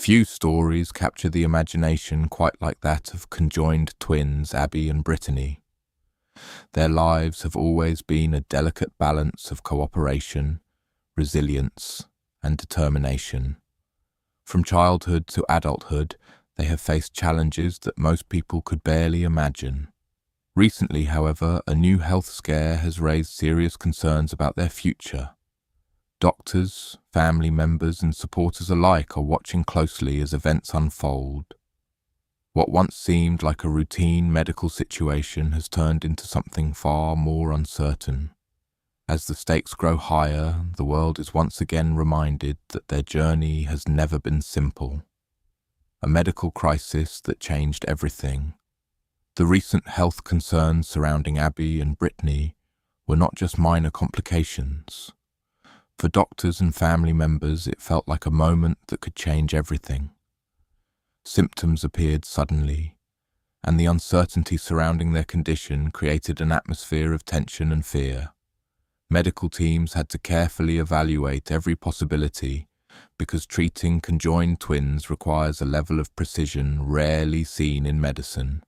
Few stories capture the imagination quite like that of conjoined twins Abby and Brittany. Their lives have always been a delicate balance of cooperation, resilience, and determination. From childhood to adulthood, they have faced challenges that most people could barely imagine. Recently, however, a new health scare has raised serious concerns about their future. Doctors, family members, and supporters alike are watching closely as events unfold. What once seemed like a routine medical situation has turned into something far more uncertain. As the stakes grow higher, the world is once again reminded that their journey has never been simple. A medical crisis that changed everything. The recent health concerns surrounding Abby and Brittany were not just minor complications. For doctors and family members, it felt like a moment that could change everything. Symptoms appeared suddenly, and the uncertainty surrounding their condition created an atmosphere of tension and fear. Medical teams had to carefully evaluate every possibility because treating conjoined twins requires a level of precision rarely seen in medicine.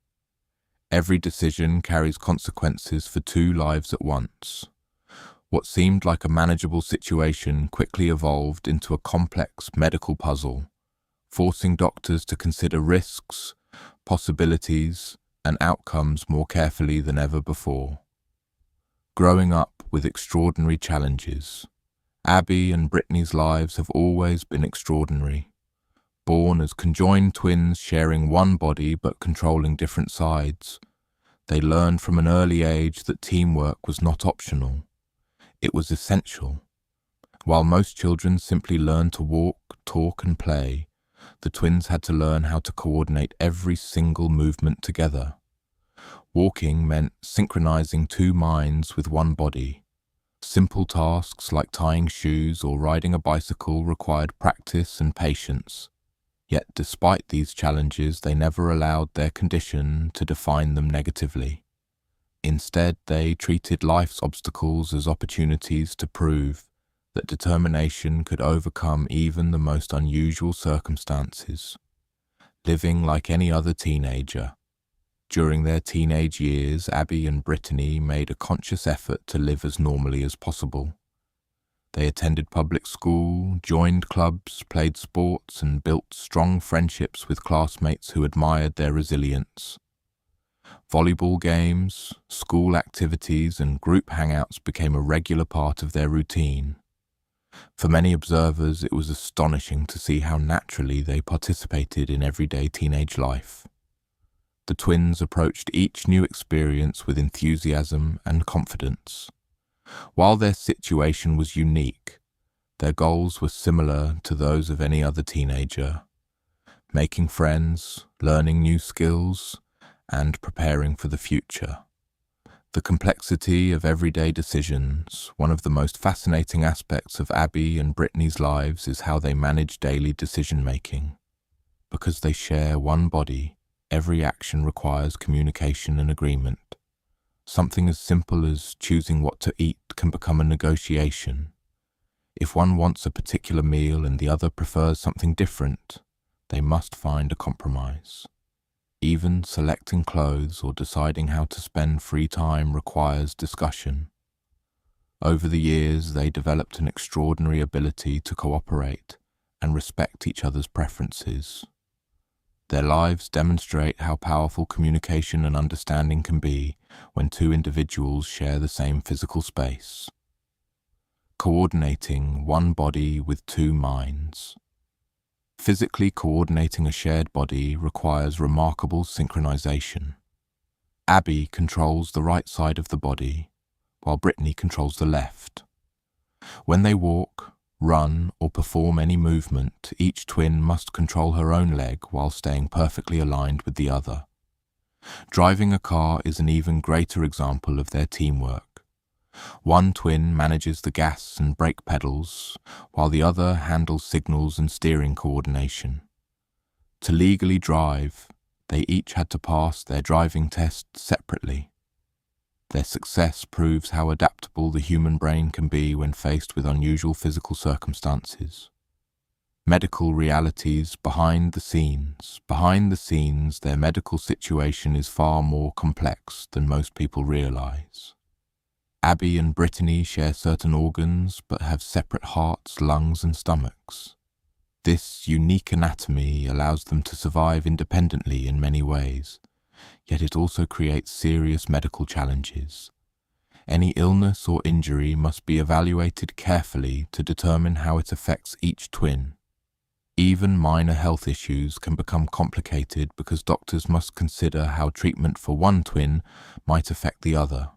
Every decision carries consequences for two lives at once. What seemed like a manageable situation quickly evolved into a complex medical puzzle, forcing doctors to consider risks, possibilities, and outcomes more carefully than ever before. Growing up with extraordinary challenges, Abby and Brittany's lives have always been extraordinary. Born as conjoined twins sharing one body but controlling different sides, they learned from an early age that teamwork was not optional. It was essential. While most children simply learn to walk, talk, and play, the twins had to learn how to coordinate every single movement together. Walking meant synchronizing two minds with one body. Simple tasks like tying shoes or riding a bicycle required practice and patience. Yet despite these challenges, they never allowed their condition to define them negatively. Instead, they treated life's obstacles as opportunities to prove that determination could overcome even the most unusual circumstances. Living like any other teenager. During their teenage years, Abby and Brittany made a conscious effort to live as normally as possible. They attended public school, joined clubs, played sports, and built strong friendships with classmates who admired their resilience. Volleyball games, school activities, and group hangouts became a regular part of their routine. For many observers, it was astonishing to see how naturally they participated in everyday teenage life. The twins approached each new experience with enthusiasm and confidence. While their situation was unique, their goals were similar to those of any other teenager: making friends, learning new skills, and preparing for the future. The complexity of everyday decisions. One of the most fascinating aspects of Abby and Brittany's lives is how they manage daily decision-making. Because they share one body, every action requires communication and agreement. Something as simple as choosing what to eat can become a negotiation. If one wants a particular meal and the other prefers something different, they must find a compromise. Even selecting clothes or deciding how to spend free time requires discussion. Over the years, they developed an extraordinary ability to cooperate and respect each other's preferences. Their lives demonstrate how powerful communication and understanding can be when two individuals share the same physical space. Coordinating one body with two minds. Physically coordinating a shared body requires remarkable synchronization. Abby controls the right side of the body, while Brittany controls the left. When they walk, run, or perform any movement, each twin must control her own leg while staying perfectly aligned with the other. Driving a car is an even greater example of their teamwork. One twin manages the gas and brake pedals, while the other handles signals and steering coordination. To legally drive, they each had to pass their driving tests separately. Their success proves how adaptable the human brain can be when faced with unusual physical circumstances. Medical realities behind the scenes. Behind the scenes, their medical situation is far more complex than most people realize. Abby and Brittany share certain organs but have separate hearts, lungs, and stomachs. This unique anatomy allows them to survive independently in many ways, yet it also creates serious medical challenges. Any illness or injury must be evaluated carefully to determine how it affects each twin. Even minor health issues can become complicated because doctors must consider how treatment for one twin might affect the other.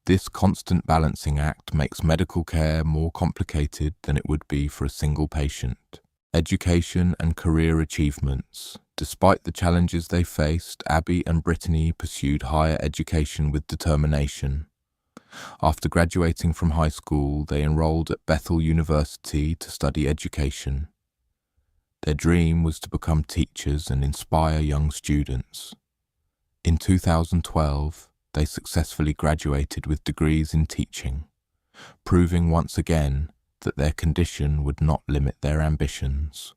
This constant balancing act makes medical care more complicated than it would be for a single patient. Education and career achievements. Despite the challenges they faced, Abby and Brittany pursued higher education with determination. After graduating from high school, they enrolled at Bethel University to study education. Their dream was to become teachers and inspire young students. In 2012, they successfully graduated with degrees in teaching, proving once again that their condition would not limit their ambitions.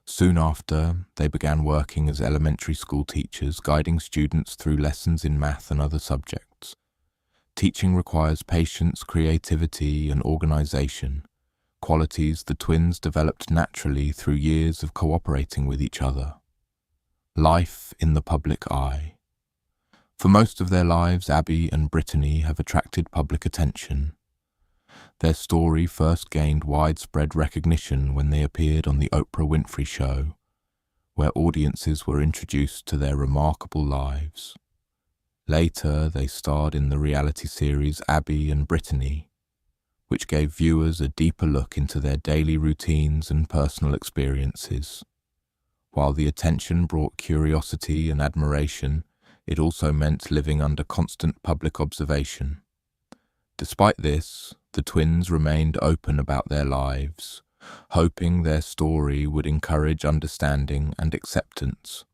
Soon after, they began working as elementary school teachers, guiding students through lessons in math and other subjects. Teaching requires patience, creativity, and organization, qualities the twins developed naturally through years of cooperating with each other. Life in the public eye. For most of their lives, Abby and Brittany have attracted public attention. Their story first gained widespread recognition when they appeared on The Oprah Winfrey Show, where audiences were introduced to their remarkable lives. Later, they starred in the reality series Abby and Brittany, which gave viewers a deeper look into their daily routines and personal experiences. While the attention brought curiosity and admiration, it also meant living under constant public observation. Despite this, the twins remained open about their lives, hoping their story would encourage understanding and acceptance.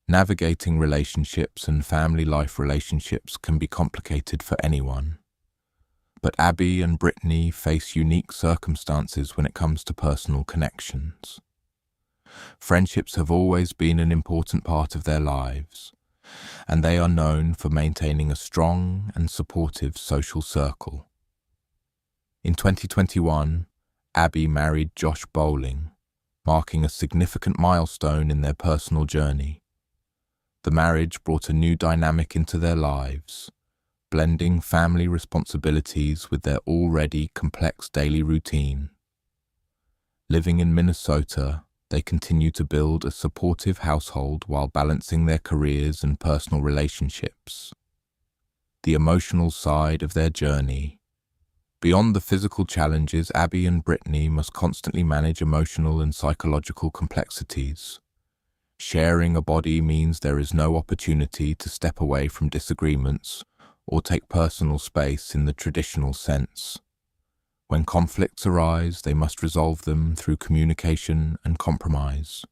Navigating relationships and family life relationships can be complicated for anyone. But Abby and Brittany face unique circumstances when it comes to personal connections. Friendships have always been an important part of their lives, and they are known for maintaining a strong and supportive social circle. In 2021, Abby married Josh Bowling, marking a significant milestone in their personal journey. The marriage brought a new dynamic into their lives, blending family responsibilities with their already complex daily routine. Living in Minnesota, they continue to build a supportive household while balancing their careers and personal relationships. The emotional side of their journey. Beyond the physical challenges, Abby and Brittany must constantly manage emotional and psychological complexities. Sharing a body means there is no opportunity to step away from disagreements or take personal space in the traditional sense. When conflicts arise, they must resolve them through communication and compromise.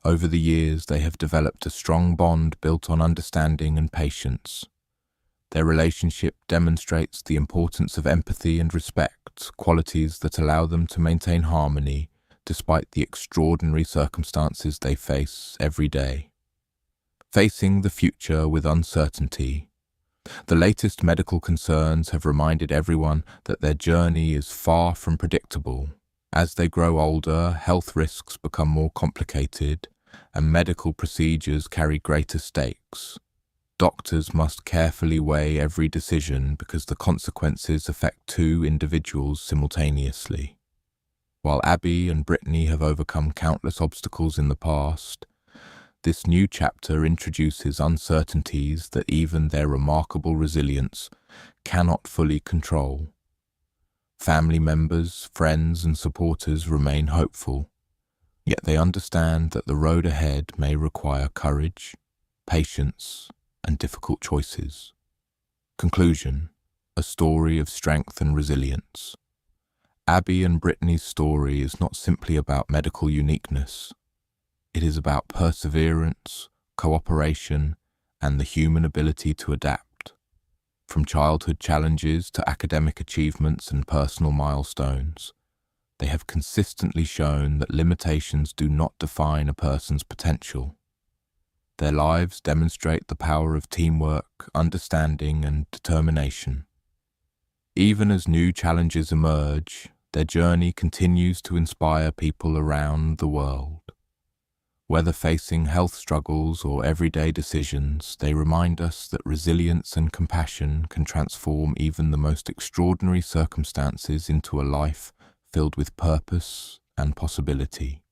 Over the years, they have developed a strong bond built on understanding and patience. Their relationship demonstrates the importance of empathy and respect, qualities that allow them to maintain harmony despite the extraordinary circumstances they face every day. Facing the future with uncertainty. The latest medical concerns have reminded everyone that their journey is far from predictable. As they grow older, health risks become more complicated, and medical procedures carry greater stakes. Doctors must carefully weigh every decision because the consequences affect two individuals simultaneously. While Abby and Brittany have overcome countless obstacles in the past, this new chapter introduces uncertainties that even their remarkable resilience cannot fully control. Family members, friends, and supporters remain hopeful, yet they understand that the road ahead may require courage, patience, and difficult choices. Conclusion: a story of strength and resilience. Abby and Brittany's story is not simply about medical uniqueness. It is about perseverance, cooperation, and the human ability to adapt. From childhood challenges to academic achievements and personal milestones, They have consistently shown that limitations do not define a person's potential. Their lives demonstrate the power of teamwork, understanding, and determination. Even as new challenges emerge, their journey continues to inspire people around the world. Whether facing health struggles or everyday decisions, they remind us that resilience and compassion can transform even the most extraordinary circumstances into a life filled with purpose and possibility.